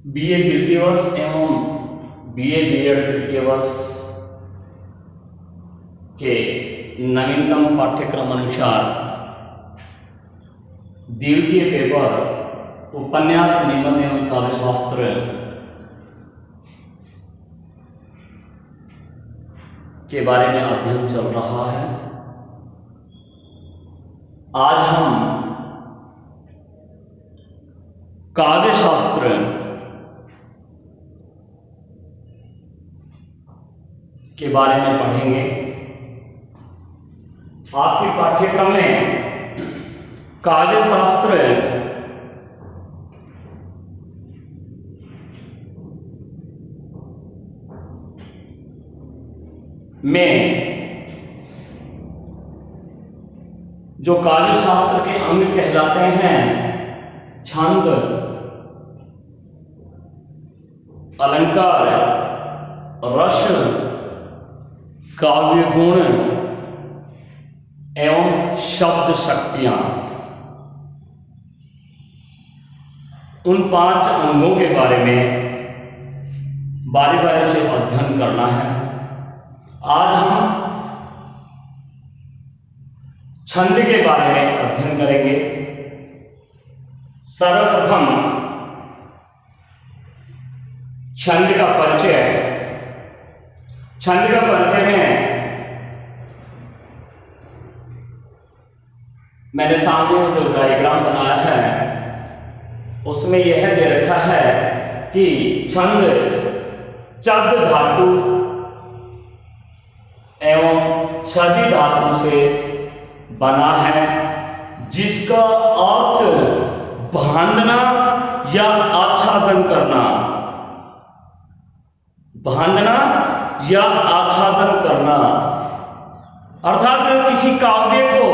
BA तृतीय वर्ष एवं बीए बीएड तृतीय वर्ष के नवीनतम पाठ्यक्रम अनुसार द्वितीय पेपर उपन्यास, निबंध एवं काव्यशास्त्र के बारे में अध्ययन चल रहा है। आज हम काव्यशास्त्र के बारे में पढ़ेंगे। आपके पाठ्यक्रम में काव्यशास्त्र में जो काव्यशास्त्र के अंग कहलाते हैं, छंद, अलंकार, रस, काव्य गुण एवं शब्द शक्तियां, उन 5 अंगों के बारे में बारी बारी से अध्ययन करना है। आज हम छंद के बारे में अध्ययन करेंगे। सर्वप्रथम छंद का परिचय। छंद का परिचय में मैंने सामने जो डायग्राम बनाया है उसमें यह दे रखा है कि छंद चद धातु एवं छदि धातु से बना है, जिसका अर्थ बांधना या आच्छादन करना, बांधना या आच्छादन करना। अर्थात किसी काव्य को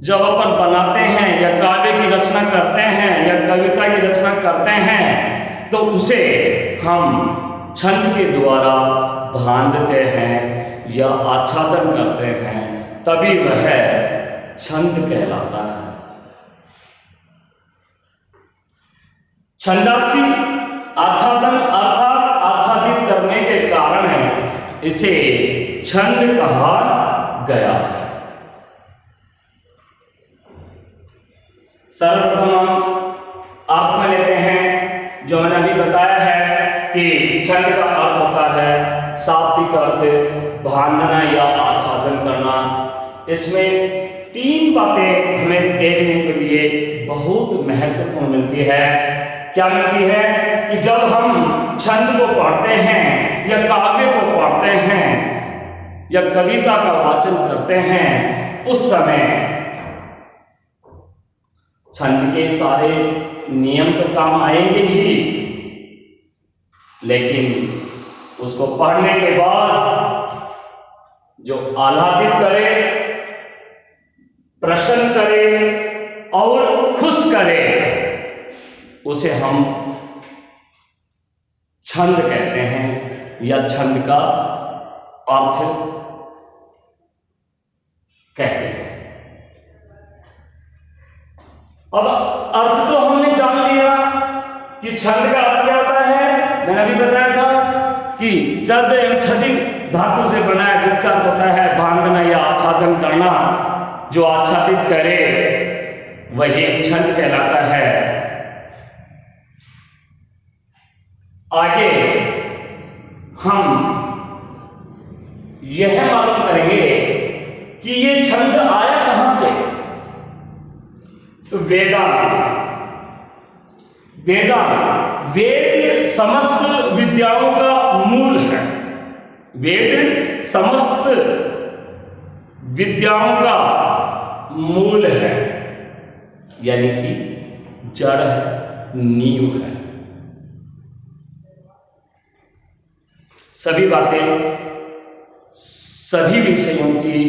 जब अपन बनाते हैं या काव्य की रचना करते हैं या कविता की रचना करते हैं तो उसे हम छंद के द्वारा बांधते हैं या आच्छादन करते हैं, तभी वह छंद कहलाता है। छंदासी आच्छादन अर्थात आच्छादित करने के कारण है इसे छंद कहा गया है। सर्वप्रथम अर्थ में लेते हैं, जो मैंने अभी बताया है कि छंद का अर्थ होता है शाब्दिक अर्थ बांधना या आच्छादन करना। इसमें 3 बातें हमें देखने के लिए बहुत महत्वपूर्ण मिलती है। क्या मिलती है कि जब हम छंद को पढ़ते हैं या काव्य को पढ़ते हैं या कविता का वाचन करते हैं, उस समय छंद के सारे नियम तो काम आएंगे ही, लेकिन उसको पढ़ने के बाद जो आह्लादित करे, प्रसन्न करे और खुश करे, उसे हम छंद कहते हैं या छंद का अर्थ कहते हैं। अब अर्थ तो हमने जान लिया कि छंद का अर्थ क्या होता है। मैंने अभी बताया था कि चद एवं छदि धातु से बना है, जिसका अर्थ होता है बांधना या आच्छादन करना। जो आच्छादित करे वही छंद कहलाता है। आगे हम यह मालूम करेंगे कि ये छंद आया कहां से। तो वेद समस्त विद्याओं का मूल है। वेद समस्त विद्याओं का मूल है, यानी कि जड़ है, नींव है। सभी बातें, सभी विषयों की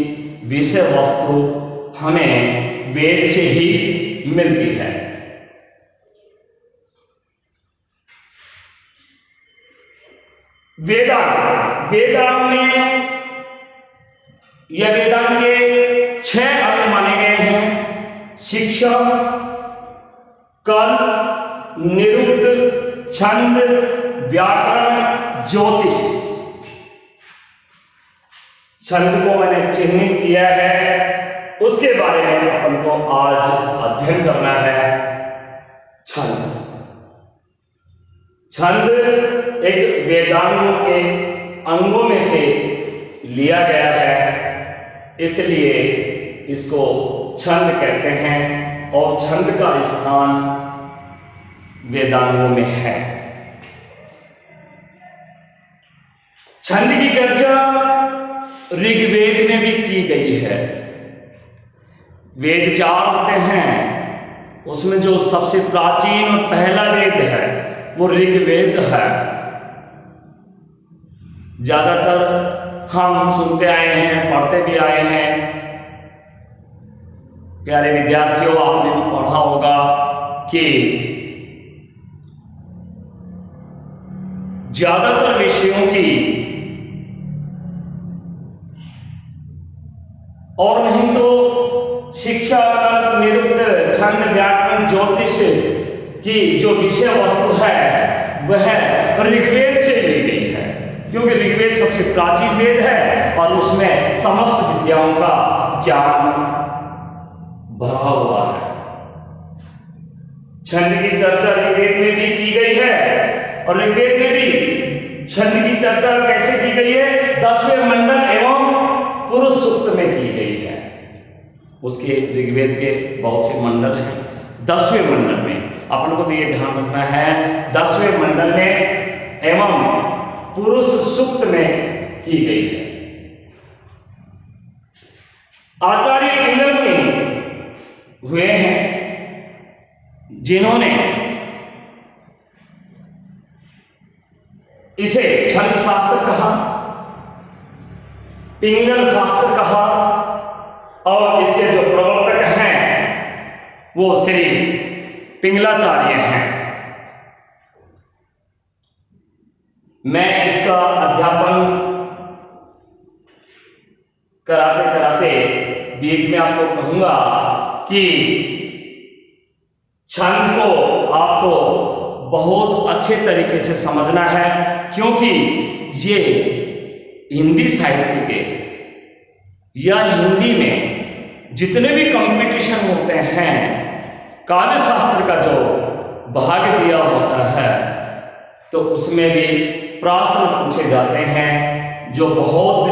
विषय वस्तु हमें वेद से ही मिलती है। वेदांग में यह वेदांत के 6 अंग माने गए हैं: शिक्षा, कल, निरुक्त, छंद, व्याकरण, ज्योतिष। छंद को मैंने चिन्हित किया है, उसके बारे में अपन को आज अध्ययन करना है। छंद एक वेदांगों के अंगों में से लिया गया है, इसलिए इसको छंद कहते हैं और छंद का स्थान वेदांगों में है। छंद की चर्चा ऋग्वेद में भी की गई है। वेद 4 होते हैं, उसमें जो सबसे प्राचीन और पहला वेद है वो ऋग्वेद है। ज्यादातर हम सुनते आए हैं, पढ़ते भी आए हैं। प्यारे विद्यार्थियों, आपने भी पढ़ा होगा कि ज्यादातर विषयों की और नहीं तो शिक्षा, निरुक्त, छंद, व्याकरण, ज्योतिष की जो विषय वस्तु है वह ऋग्वेद से ली गई है, क्योंकि ऋग्वेद सबसे प्राचीन वेद है और उसमें समस्त विद्याओं का ज्ञान भरा हुआ है। छंद की चर्चा ऋग्वेद में भी की गई है और ऋग्वेद में भी छंद की चर्चा कैसे की गई है? 10वें मंडल एवं पुरुष सूक्त में की गई है। उसके ऋग्वेद के बहुत से मंडल हैं। 10वें मंडल में अपन को तो ये ध्यान रखना है, 10वें मंडल में एवं पुरुष सूक्त में की गई है। आचार्य पिंगल मुनि हुए हैं जिन्होंने इसे छंद शास्त्र कहा, पिंगल शास्त्र कहा और इसके जो प्रवर्तक हैं वो श्री पिंगलाचार्य हैं। मैं इसका अध्यापन कराते कराते बीच में आपको कहूंगा कि छंद को आपको बहुत अच्छे तरीके से समझना है, क्योंकि ये हिंदी साहित्य के या हिंदी में जितने भी कंपटीशन होते हैं, काव्य शास्त्र का जो भाग दिया होता है तो उसमें भी प्रश्न पूछे जाते हैं जो बहुत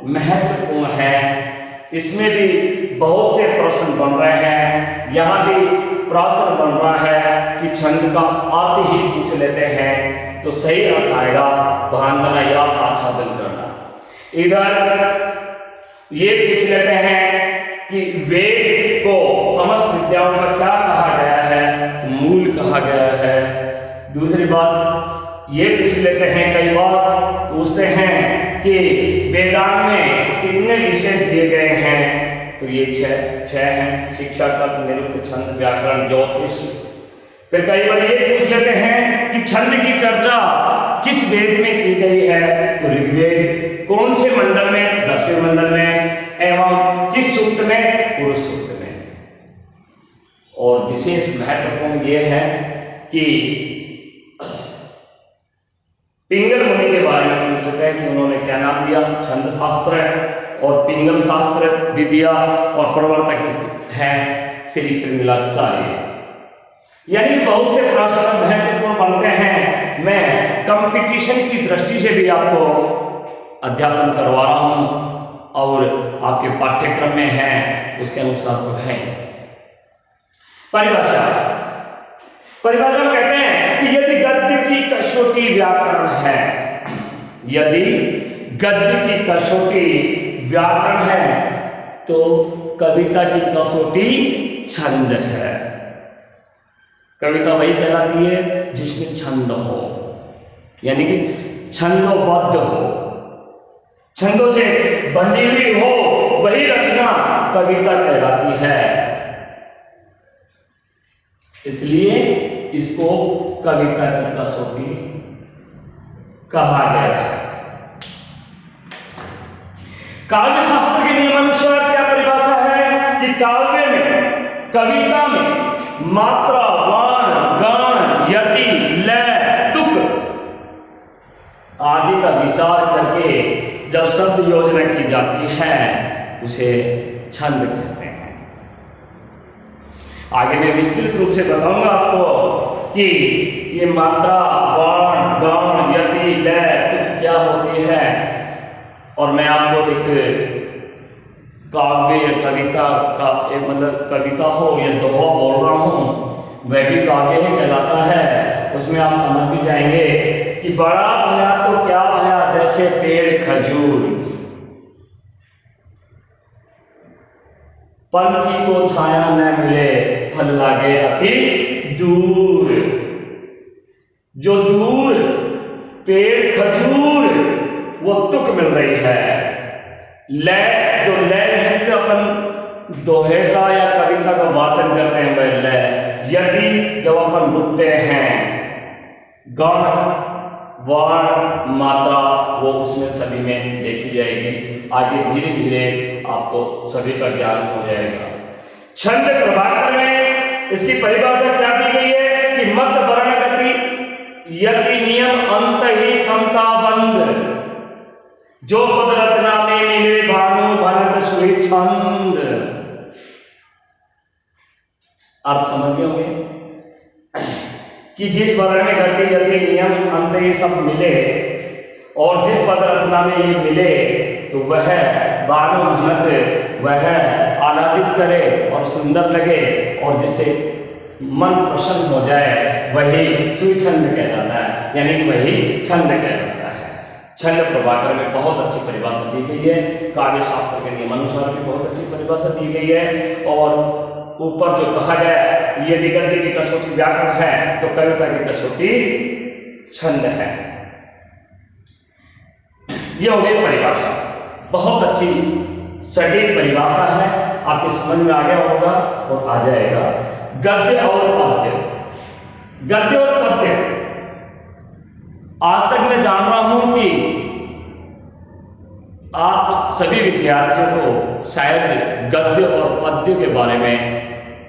महत्वपूर्ण है। इसमें भी बहुत से प्रश्न बन रहे हैं। यहाँ भी प्रश्न बन रहा है कि छंद का अर्थ ही पूछ लेते हैं तो सही अर्थ आएगा भांडना या आच्छादन करना। इधर ये पूछ लेते हैं कि वेद को समस्त विद्याओं का क्या कहा गया है, तो मूल कहा गया है। दूसरी बात ये पूछ लेते हैं, कई बार पूछते हैं कि वेदांत में कितने विषय दिए गए हैं, तो ये छह हैं: शिक्षा, तर्क, निरुक्त, छंद, व्याकरण, ज्योतिष। फिर कई बार ये पूछ लेते हैं कि छंद की चर्चा किस वेद में की गई है, तो ऋग्वेद। कौन से मंडल में? 10वें मंडल में। एवं किस सूक्त में? पुरुष सूक्त में। और विशेष महत्वपूर्ण यह है कि पिंगल मुनि के बारे में पूछ लेते हैं कि उन्होंने क्या नाम दिया। छंद शास्त्र और पिंगल शास्त्र भी दिया और प्रवर्तक हैं श्री पिंगलाचार्य। यानी बहुत से प्रश्न महत्वपूर्ण बनते हैं। मैं कंपटीशन की दृष्टि से भी आपको अध्यापन करवा रहा हूं और आपके पाठ्यक्रम में है, उसके अनुसार तो है। परिभाषा कहते हैं कि यदि गद्य की कसौटी व्याकरण है, यदि गद्य की कसौटी व्याकरण है तो कविता की कसौटी छंद है। कविता वही कहलाती है जिसमें छंद हो, यानी कि छंदोबद्ध हो, छंदों से बंधी हुई हो, वही रचना कविता कहलाती है। इसलिए इसको कविता की कसौटी कहा गया है। काव्य शास्त्र के कविता में मात्रा, वर्ण, गण, यति, लय, तुक आदि का विचार करके जब शब्द योजना की जाती है उसे छंद कहते हैं। आगे मैं विस्तृत रूप से बताऊंगा आपको कि ये मात्रा, वर्ण, गण, यति, लय, तुक क्या होती है। और मैं आपको एक काव्य, कविता का एक मतलब कविता हो या दोहा बोल रहा हूं, वह भी काव्य ही कहलाता है। उसमें आप समझ भी जाएंगे कि बड़ा भया तो क्या भया, जैसे पेड़ खजूर, पंथी को छाया न मिले, फल लागे अति दूर। जो दूर पेड़ खजूर वो तुक मिल रही है। लय, जो लय युक्त अपन दोहे का या कविता का वाचन करते हैं वह लय। यदि जब अपन रुकते हैं, गण, वर्ण, मात्रा वो उसमें सभी में देखी जाएगी। आगे धीरे धीरे आपको सभी का ज्ञान हो जाएगा। छंद प्रभाकर में इसकी परिभाषा क्या दी गई है कि मत वर्ण गति यति नियम अंत ही समता बंध, जो पद रचना में मिले भानु भरत सुई छंद। अर्थ समझ गए होंगे कि जिस वर्ण में गति, यति, नियम, अंत ये सब मिले और जिस पद रचना में ये मिले तो वह भानु भरत वह आह्लादित करे और सुंदर लगे और जिससे मन प्रसन्न हो जाए वही सुई छंद कहलाता है, यानी वही छंद कहलाता है। छंद प्रभाकर में बहुत अच्छी परिभाषा दी गई है। काव्य शास्त्र के नियमानुसार भी बहुत अच्छी परिभाषा दी गई है। और ऊपर जो कहा गया यदि गद्य की कसौटी व्याकरण है तो कविता की कसौटी छंद है। यह हो गई परिभाषा, बहुत अच्छी सटीक परिभाषा है, आपके समझ में आ गया होगा और आ जाएगा। गद्य और पद्य, गद्य और पद्य आज तक मैं जान रहा हूं कि आप सभी विद्यार्थियों को शायद गद्य और पद्य के बारे में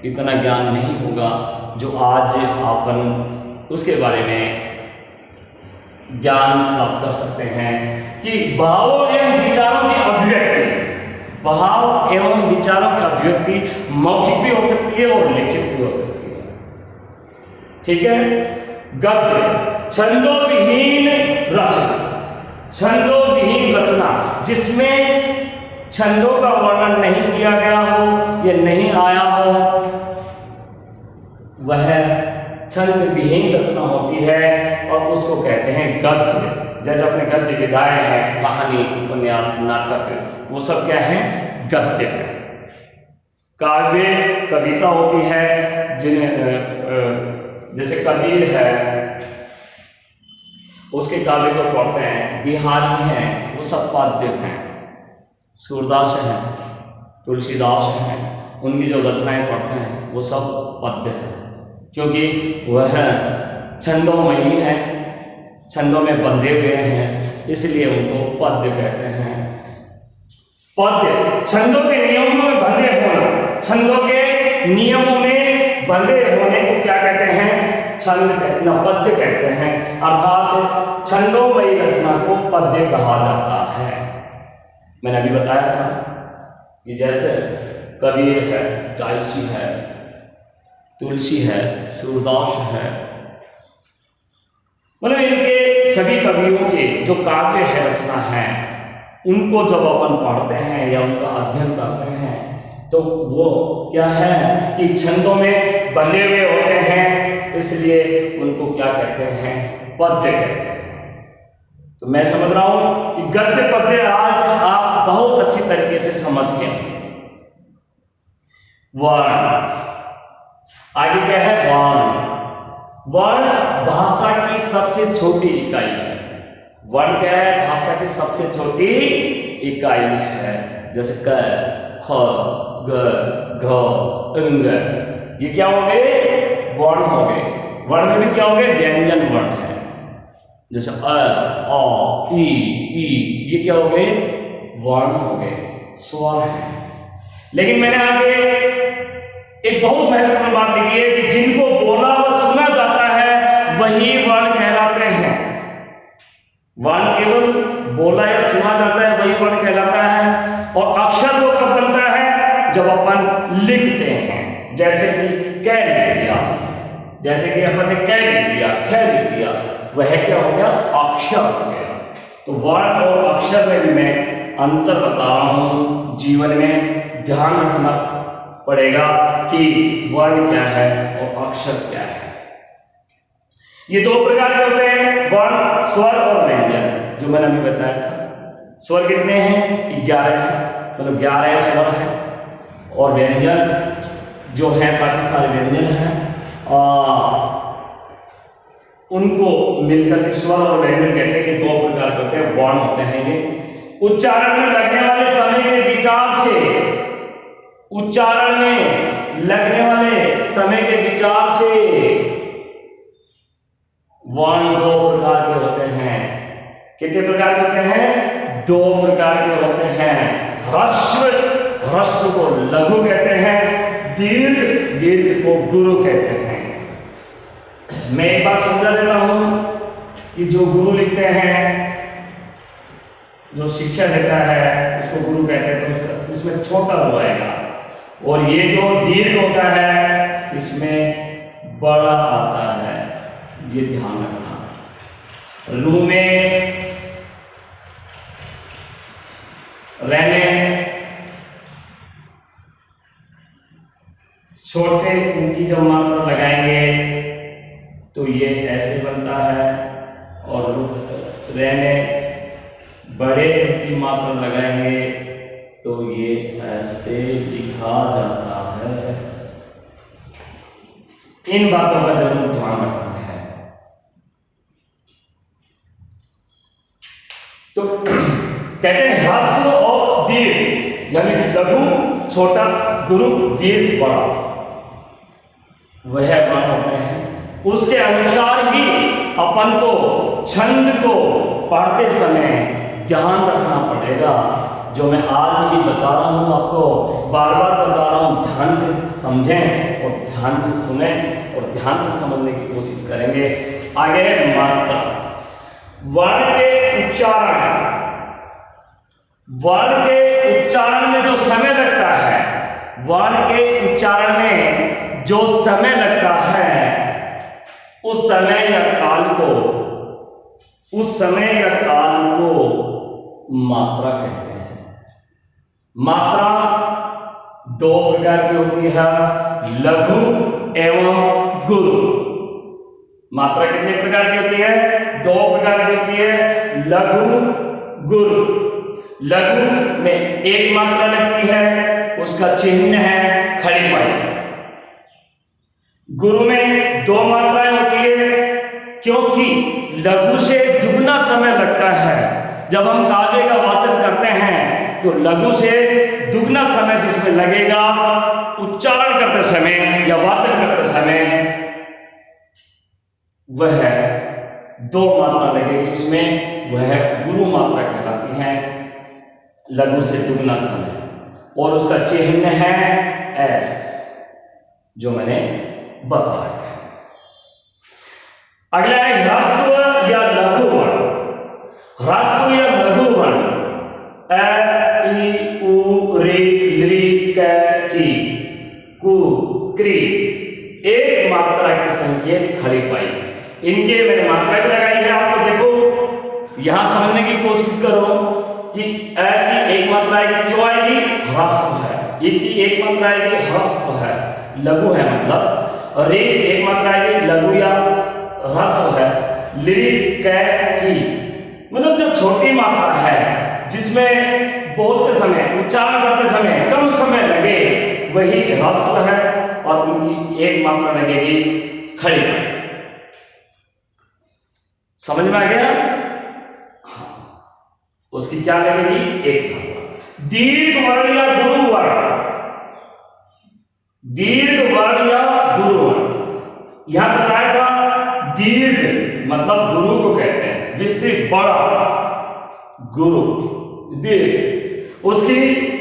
इतना ज्ञान नहीं होगा जो आज अपन उसके बारे में ज्ञान प्राप्त कर सकते हैं कि भावों एवं विचारों की अभिव्यक्ति, भाव एवं विचारों की अभिव्यक्ति मौखिक भी हो सकती है और लिखित भी हो सकती है। ठीक है। गद्य छंदों विहीन रचना, छंदों विहीन रचना जिसमें छंदों का वर्णन नहीं किया गया हो या नहीं आया हो वह छंद विहीन रचना होती है और उसको कहते हैं गद्य। जैसे अपने गद्य विधाएं हैं, कहानी, उपन्यास, नाटक, वो सब क्या है? गद्य है। काव्य कविता होती है जिन्हें जैसे कबीर है उसके काव्य को पढ़ते हैं, बिहारी हैं वो सब पद्य हैं, सूरदास हैं, तुलसीदास हैं, उनकी जो रचनाएं पढ़ते हैं वो सब पद्य हैं क्योंकि वह छंदोमयी है, छंदों में बंधे हुए हैं, इसलिए उनको पद्य कहते हैं। पद्य छंदों के नियमों में बंधे होना, छंदों के नियमों में बंधे होने को क्या कहते हैं? छंद कहते, पद्य कहते हैं। अर्थात छंदोमयी रचना को पद्य कहा जाता है। मैंने अभी बताया था कि जैसे कबीर है, जायसी है, तुलसी है, सूरदास है, मतलब इनके सभी कवियों के जो काव्य है, रचना है, उनको जब अपन पढ़ते हैं या उनका अध्ययन करते हैं तो वो क्या है कि छंदों में बंधे हुए होते हैं, इसलिए उनको क्या कहते हैं? पद्य कहते हैं। तो मैं समझ रहा हूं कि गद्य पद्य आज आप बहुत अच्छी तरीके से समझ गए। वर्ण, आगे क्या है? वर्ण। वर्ण भाषा की सबसे छोटी इकाई है। वर्ण क्या है? भाषा की सबसे छोटी इकाई है। जैसे क, ख, ग, घ, ङ, ये क्या हो गए? वर्ण हो गए। वर्ण में भी क्या हो गए? व्यंजन वर्ण है। जैसे अ, आ, ई, ये क्या हो गए? वर्ण हो गए, स्वर है। लेकिन मैंने आगे एक बहुत महत्वपूर्ण बात लिखी है कि जिनको बोला व सुना जाता है वही वर्ण कहलाते हैं। वर्ण केवल बोला या सुना जाता है वही वर्ण कहलाता है। और अक्षर वो कब बनता है? जब अपन लिखते हैं। जैसे कि कै लिख दिया, जैसे कि अपन ने कै लिख दिया, ख लिख दिया, वह क्या हो गया? अक्षर हो गया। तो वर्ण और अक्षर में भी मैं अंतर बता रहा हूं। जीवन में ध्यान रखना पड़ेगा कि वर्ण क्या है और अक्षर क्या है। ये दो प्रकार के होते हैं, वर्ण, स्वर और व्यंजन, जो मैंने अभी बताया था। स्वर कितने हैं? 11 हैं, मतलब 11 स्वर हैं। और व्यंजन जो है, बाकी सारे व्यंजन हैं, उनको मिलकर स्वर और व्यंजन कहते हैं। कि दो प्रकार के होते हैं, वर्ण होते हैं ये उच्चारण में लगने वाले समय के विचार से, उच्चारण में लगने वाले समय के विचार से वर्ण दो प्रकार के होते हैं। कितने प्रकार के होते हैं? 2 प्रकार के होते हैं। ह्रस्व, ह्रस्व को लघु कहते हैं, दीर्घ, दीर्घ को गुरु कहते हैं। मैं एक बात समझा देता हूं कि जो गुरु लिखते हैं, जो शिक्षा देता है उसको गुरु कहते हैं, तो उसमें छोटा हो आएगा। और ये जो दीर्घ होता है इसमें बड़ा आता है, ये ध्यान रखना। रू में, रे में छोटे उनकी जब मात्रा लगाएंगे तो ये ऐसे बनता है, और रे में बड़े की मात्रा लगाएंगे तो ये ऐसे लिखा जाता है। इन बातों का जरूर ध्यान रखना है। तो कहते हैं ह्रस्व और दीर्घ, यानी लघु छोटा, गुरु दीर्घ बड़ा, वह वर्ण होते हैं। उसके अनुसार ही अपन को छंद को पढ़ते समय ध्यान रखना पड़ेगा। जो मैं आज ही बता रहा हूं आपको, बार बार बता रहा हूं, ध्यान से समझें और ध्यान से सुने और ध्यान से समझने की कोशिश करेंगे। आगे मात्रा, वर्ण के उच्चारण, वर्ण के उच्चारण में जो समय लगता है, वर्ण के उच्चारण में जो समय लगता है, उस समय या काल को, उस समय या काल को मात्रा कहते हैं। मात्रा 2 प्रकार की होती है, लघु एवं गुरु। मात्रा कितने प्रकार की होती है? 2 प्रकार की होती है, लघु, गुरु। लघु में एक मात्रा लगती है, उसका चिन्ह है खड़ी पाई। गुरु में 2 मात्राएं होती है, क्योंकि लघु से दुगना समय लगता है। जब हम काव्य का वाचन करते हैं तो लघु से दुगना समय जिसमें लगेगा उच्चारण करते समय या वाचन करते समय, वह 2 मात्रा लगेगी उसमें, वह गुरु मात्रा कहलाती है। लघु से दुगना समय, और उसका चिन्ह है एस, जो मैंने बताया। अगला है ह्रस्व या लघु वर्ण। ह्रस्व या लघु वर्ण, अ, ई, उ, ऋ, लृ, क, की, कु, कृ, एक मात्रा के संकेत खड़ी पाई। इनके मैंने मात्रा भी लगाई है, आपको देखो, यहां समझने की कोशिश करो कि अ की एक मात्रा आएगी, क्यों आएगी? ह्रस्व है। ई की एक मात्रा आएगी, ह्रस्व है, लघु है मतलब। और रे एक मात्रा आएगी, लघु या ह्रस्व है। लृ, क, की, मतलब जो छोटी मात्रा है, जिसमें बोलते समय, उच्चारण करते समय कम समय लगे, वही ह्रस्व है, और उनकी एक मात्रा लगेगी खड़ी। समझ में आ गया? हाँ, उसकी क्या लगेगी? एक मात्रा। दीर्घ वर्ण या गुरु वर्ण, दीर्घ वर्ण या गुरु वर्ण, यहां बताया था दीर्घ मतलब गुरु को कहते हैं, विस्तृत बड़ा, गुरु दीर्घ, उसकी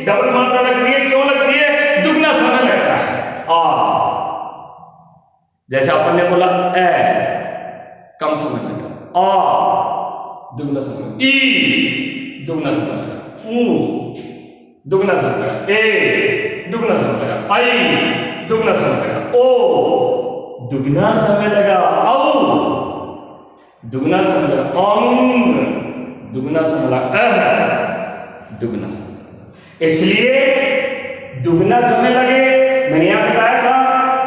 डबल मात्रा लगती है। क्यों लगती है? दुगना समय लगता है। और जैसे अपन ने बोला ए, कम समय लगा, आ दुगना समय, ई दुगना समय लगा, ऊ दुगना समय लगा, ए दुगना समय लगा, आई दुगना समय लगा, ओ दुगना समय लगा, औ दुगना समय लगा, औंग दुगना समय लगा, अह दुगना समय। इसलिए दुगना समय लगे, मैंने यहां बताया था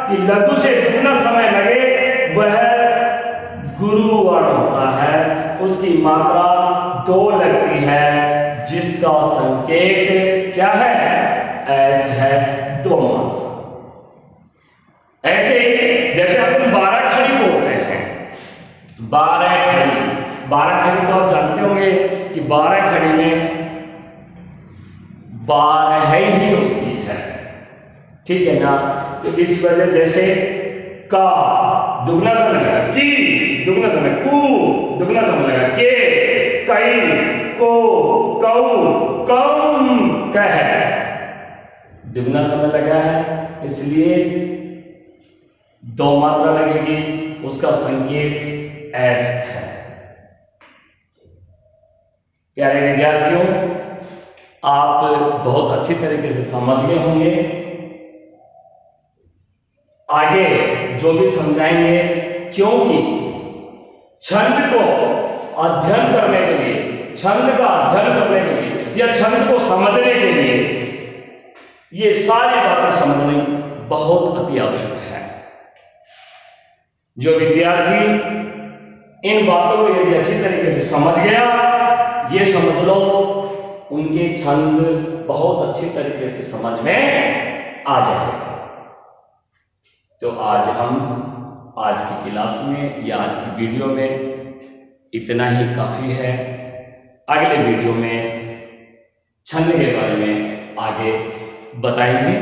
कि लघु से दुगना समय लगे वह गुरु वर्ण होता है, उसकी मात्रा 2 लगती है, जिसका संकेत क्या है, एस है, 2 मात्रा। ऐसे जैसे अपन 12 खड़ी बोलते हैं, 12 खड़ी तो आप जानते होंगे कि 12 खड़ी में 12 ही होती है, ठीक है ना। तो इस वजह जैसे का दुगना समय लगा, की दुगना समय, कू दुगना समय लगा, के कई, को कऊ कम कह दुगना समय लगा है, इसलिए 2 मात्रा लगेगी, उसका संकेत एस है। प्यारे विद्यार्थियों, आप बहुत अच्छी तरीके से समझ गए होंगे। आगे जो भी समझाएंगे, क्योंकि छंद को अध्ययन करने के लिए, छंद का अध्ययन करने के लिए या छंद को समझने के लिए ये सारी बातें समझनी बहुत अति आवश्यक है। जो विद्यार्थी इन बातों को यदि अच्छी तरीके से समझ गया, ये समझ लो उनके छंद बहुत अच्छी तरीके से समझ में आ जाएगा। तो आज हम आज की क्लास में या आज की वीडियो में इतना ही काफी है। अगले वीडियो में छंद के बारे में आगे बताएंगे।